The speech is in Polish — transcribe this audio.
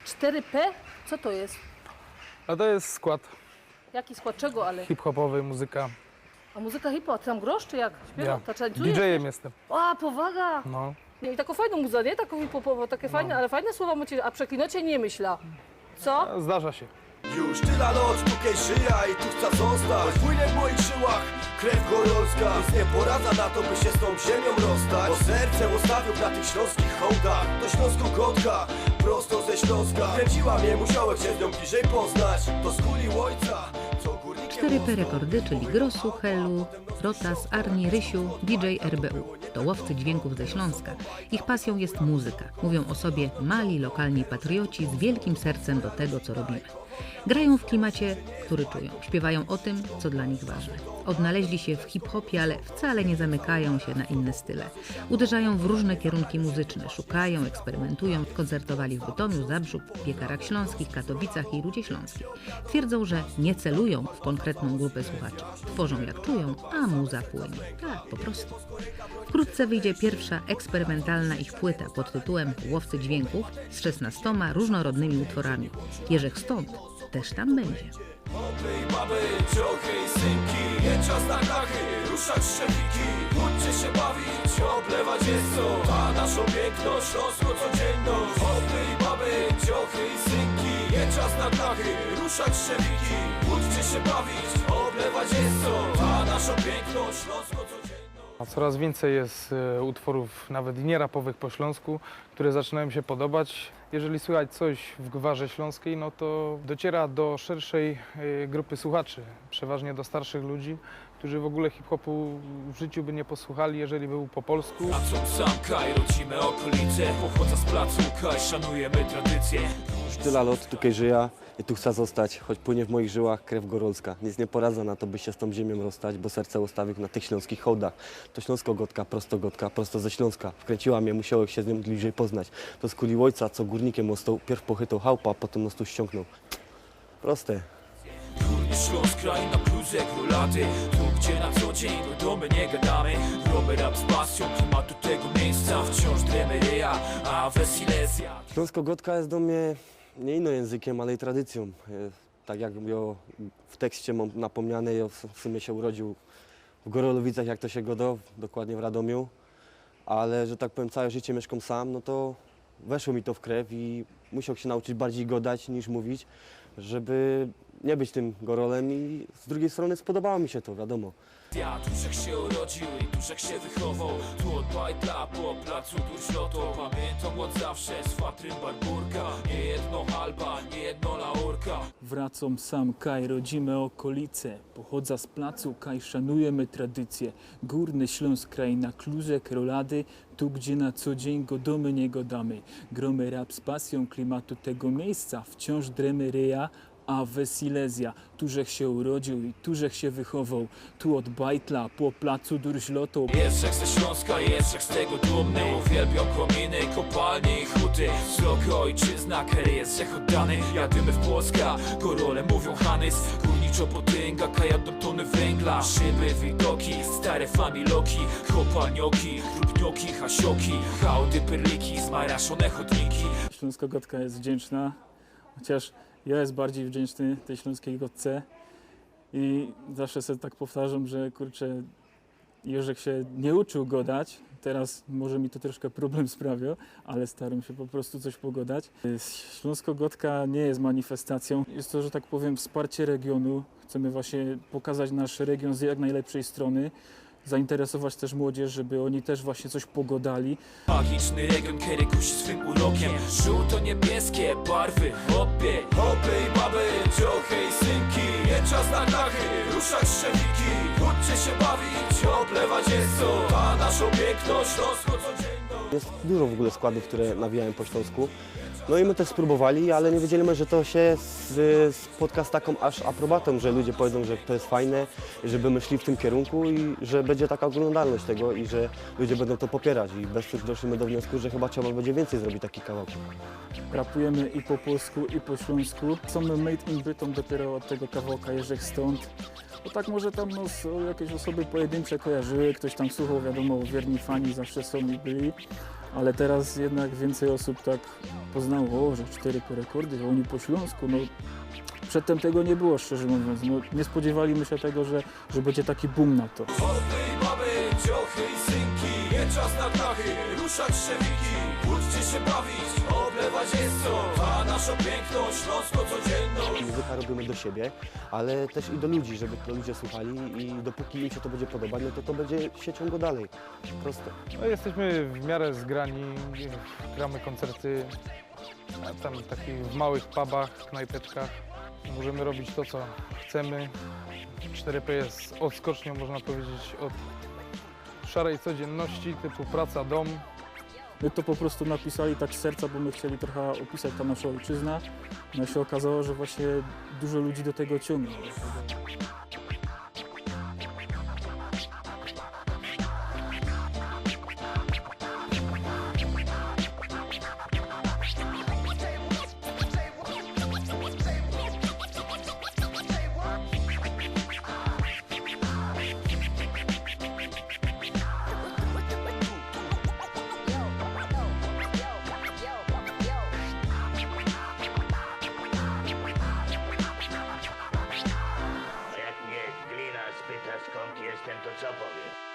4P? Co to jest? A to jest skład Jaki skład czego, ale? hip-hopowy, muzyka. A muzyka hip-hop, ty tam grosz czy jak? Śpiewa? Ja To tańcujesz? DJ-em jestem. A, powaga! No. I taką fajną muzę, nie? Taką hip-hopową, takie fajne, ale fajne słowa macie, a przeklinacie nie myśla. Co? A zdarza się. Już tyle noc, tutaj żyja i tu chcę zostać. Płynie w moich żyłach krew gorolska. Nic nie poradza na to, by się z tą ziemią rozstać. Bo serce ustawił na tych śląskich hołdach. To śląsko-gotka, prosto ze Śląska. Kręciła mnie, musiałem się z nią bliżej poznać. To skulił ojca, co górnikiem 4P Rekordy, czyli Grosu, Helu, Rotas, Arni, Rysiu, DJ RBU. To łowcy dźwięków ze Śląska. Ich pasją jest muzyka. Mówią o sobie mali, lokalni patrioci z wielkim sercem do tego, co robimy. Grają w klimacie, który czują. Śpiewają o tym, co dla nich ważne. Odnaleźli się w hip-hopie, ale wcale nie zamykają się na inne style. Uderzają w różne kierunki muzyczne, szukają, eksperymentują. Koncertowali w Bytomiu, Zabrzu, Piekarach Śląskich, Katowicach i Rudzie Śląskiej. Twierdzą, że nie celują w konkretną grupę słuchaczy. Tworzą jak czują, a muza płynie. Tak, po prostu. Wkrótce wyjdzie pierwsza eksperymentalna ich płyta pod tytułem Łowcy Dźwięków z 16 różnorodnymi utworami. Jerzech stąd też tam będzie. Hopy i baby, ciochy i synki. Nie czas na klachy, ruszać szczepiki. Chodźcie się bawić, oblewać jest co. A naszą piękność, śląską codzienność. Hopy i baby, ciochy i synki. Nie czas na klachy, ruszać szczepiki. Chodźcie się bawić, oblewać jest co. A naszą piękność, śląską codzienność. A coraz więcej jest utworów, nawet nie rapowych po śląsku, które zaczynają się podobać. Jeżeli słychać coś w gwarze śląskiej, no to dociera do szerszej grupy słuchaczy, przeważnie do starszych ludzi, którzy w ogóle hip-hopu w życiu by nie posłuchali, jeżeli był po polsku. A co sam kraj, rodzimy okolice, pochodza z placu Kaj, szanujemy tradycje. Już tyle lat tutaj żyję i tu chcę zostać, choć płynie w moich żyłach krew gorolska. Nic nie poradza na to, by się z tą ziemią rozstać, bo serce ustawił na tych śląskich hołdach. To śląsko-gotka, prosto ze Śląska. Wkręciła mnie, musiałem się z nią bliżej poznać. To skulił ojca, co górnikiem ostał, pierw pochytał chałpa, a potem nostu ściągnął. Proste. Górny Śląsk, kraj na kluze, królady. Tu gdzie na co dzień do domy nie gadamy. Robię rap z pasją, klimatu tego miejsca. Wciąż dremy ryja, a Silezja. Śląsko-gotka jest do mnie nie ino językiem, ale i tradycją. Tak jak w tekście mam napomniane, ja w sumie się urodził w Gorolowicach, jak to się godo, dokładnie w Radomiu. Ale, że tak powiem, całe życie mieszkam sam, no to weszło mi to w krew i musiał się nauczyć bardziej gadać niż mówić, żeby nie być tym gorolem i z drugiej strony spodobało mi się to, wiadomo. Ja Duszek się urodził i Duszek się wychował. Tu od bajtla po placu Durśloto. Pamiętam od zawsze z Fatryn Barburka. Nie jedno halba, nie jedno laurka. Wracam sam Kaj, rodzime okolice. Pochodza z placu Kaj, szanujemy tradycje. Górny Śląsk, kraj na kluże, krolady. Tu gdzie na co dzień godomy nie godamy. Gromy rap z pasją klimatu tego miejsca. Wciąż dremy ryja, a Silezja. Tużech się urodził i tużech się wychował. Tu od bajtla po placu Durśloto. Jest ze Śląska, jest z tego dumny. Uwielbiam kominy, kopalnie i huty. Sroka ojczyzna, kery jest oddany. Jadymy w Polska, gorole mówią Hanys. Górniczo potęga, kajadą tony węgla. Szyby, widoki, stare familoki. Kopalnioki, krupnioki, hasioki. Hałdy, perliki, zmaraszone chodniki. Śląsko-gotka jest wdzięczna, chociaż ja jest bardziej wdzięczny tej śląskiej gotce i zawsze sobie tak powtarzam, że kurczę, Jerzek się nie uczył godać, teraz może mi to troszkę problem sprawia, ale staram się po prostu coś pogodać. Śląsko-gotka nie jest manifestacją, jest to, że tak powiem, wsparcie regionu. Chcemy właśnie pokazać nasz region z jak najlepszej strony, zainteresować też młodzież, żeby oni też właśnie coś pogodali. Magiczny region, kiedy kusi swym urokiem. Żółto-niebieskie barwy, hopie. Hopy i baby, ciochy i synki. Nie czas na klachy, ruszać szczepiki. Chodźcie się bawić, oblewać jest co. A naszą piękność, śląską codzienność. Jest dużo w ogóle składów, które nawijają po śląsku. No i my też spróbowali, ale nie wiedzieliśmy, że to się spotka z taką aż aprobatą, że ludzie powiedzą, że to jest fajne, żeby my szli w tym kierunku i że będzie taka oglądalność tego i że ludzie będą to popierać. I bez tych doszliśmy do wniosku, że chyba trzeba będzie więcej zrobić takich kawałków. Rapujemy i po polsku, i po śląsku. Są made in Bytom dopiero od tego kawałka Jerzech stąd. Bo tak może tam jakieś osoby pojedyncze kojarzyły, ktoś tam słuchał, wiadomo, wierni fani zawsze są i byli. Ale teraz jednak więcej osób tak poznało, że 4 rekordy, oni po Śląsku, no przedtem tego nie było, szczerze mówiąc, no, nie spodziewaliśmy się tego, że będzie taki boom na to. Hopy, baby, ciochy i synki, nie czas na klachy, ruszać szewiki, uczcie się bawić, oblewać jest co, a nasza piękność, śląsko codzienność. Muzyka robimy do siebie, ale też i do ludzi, żeby to ludzie słuchali i dopóki im się to będzie podobać, no to będzie się ciągło dalej. Proste. No, jesteśmy w miarę zgrani, gramy koncerty a tam takich w małych pubach, knajpeczkach. Możemy robić to, co chcemy. 4P jest odskocznią, można powiedzieć, od szarej codzienności typu praca, dom. My to po prostu napisali tak z serca, bo my chcieli trochę opisać ta nasza ojczyzna. No i się okazało, że właśnie dużo ludzi do tego ciągnie. Jak mnie glina spyta skąd jestem, to co powiem?